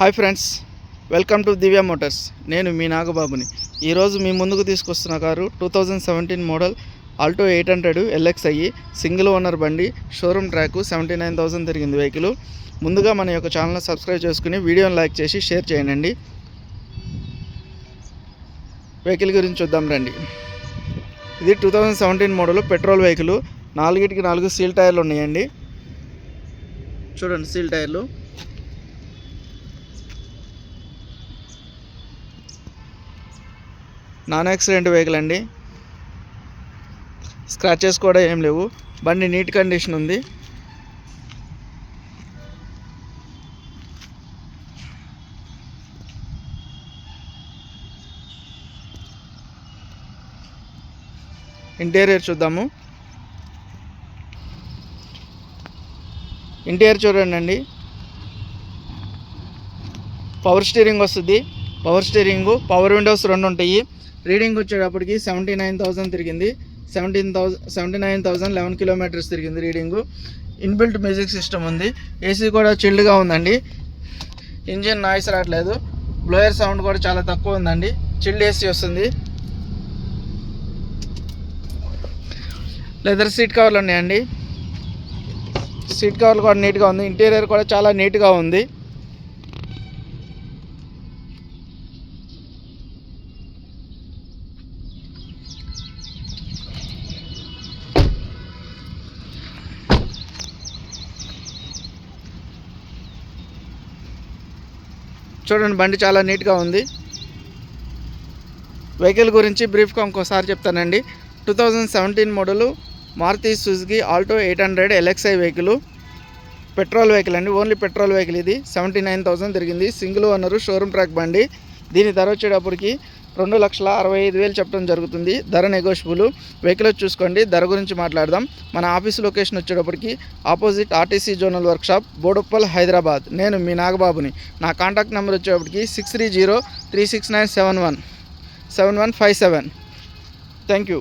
Hi friends, welcome to Divya motors. నేను మీ నాగబాబుని. ఈరోజు మీ ముందుకు తీసుకొస్తున్న car 2017 model Alto 800 LXi single owner బండి. షోరూమ్ ట్రాక్ 79,000 తిరిగింది వెహికల్. ముందుగా మన యొక్క ఛానల్ని సబ్స్క్రైబ్ చేసుకుని వీడియోని లైక్ చేసి షేర్ చేయండి. వెహికల్ గురించి చూద్దాం రండి. ఇది 2017 మోడల్ పెట్రోల్ వెహికల్. 4 సీల్ టైర్లు ఉన్నాయండి. చూడండి, సీల్ టైర్లు. నాన్ యాక్సిడెంట్ వెహికల్ అండి. స్క్రాచెస్ కూడా ఏం లేవు. బండి నీట్ కండిషన్ ఉంది. ఇంటీరియర్ చూద్దాము. ఇంటీరియర్ చూడండి. పవర్ స్టీరింగ్ వస్తుంది. పవర్ విండోస్ 2 ఉంటాయి. రీడింగ్ వచ్చేటప్పటికి 79,000 తిరిగింది. 79,011 కిలోమీటర్స్ తిరిగింది రీడింగు. ఇన్బిల్ట్ మ్యూజిక్ సిస్టమ్ ఉంది. ఏసీ కూడా చిల్డ్గా ఉందండి. ఇంజిన్ నాయిస్ రావట్లేదు. బ్లోయర్ సౌండ్ కూడా చాలా తక్కువ ఉందండి. చిల్డ్ ఏసీ వస్తుంది. లెదర్ సీట్ కవర్లు ఉన్నాయండి. సీట్ కవర్లు కూడా నీట్గా ఉంది. ఇంటీరియర్ కూడా చాలా నీట్గా ఉంది. చూడండి, బండి చాలా నీట్గా ఉంది. వెహికల్ గురించి బ్రీఫ్గా ఇంకోసారి చెప్తానండి. 2017 model Maruti Suzuki Alto 800 LXi vehicle. Petrol vehicle అండి. ఓన్లీ పెట్రోల్ వెహికల్ ఇది. 79,000 తిరిగింది. సింగిల్ ఓనరు, షోరూమ్ ట్రాక్ బండి. దీని ధర వచ్చేటప్పటికి 2,65,000 చెప్పడం జరుగుతుంది. ధర నెగోషియబుల్. వెహికల్ చూసుకోండి. ధర గురించి మాట్లాడదాం. మన ఆఫీస్ లొకేషన్ వచ్చేటప్పటికి opposite RTC zonal workshop, Boduppal, Hyderabad. నేను మీ నాగబాబుని. నా కాంటాక్ట్ నెంబర్ వచ్చేటప్పటికి 630-369-7157. Thank you.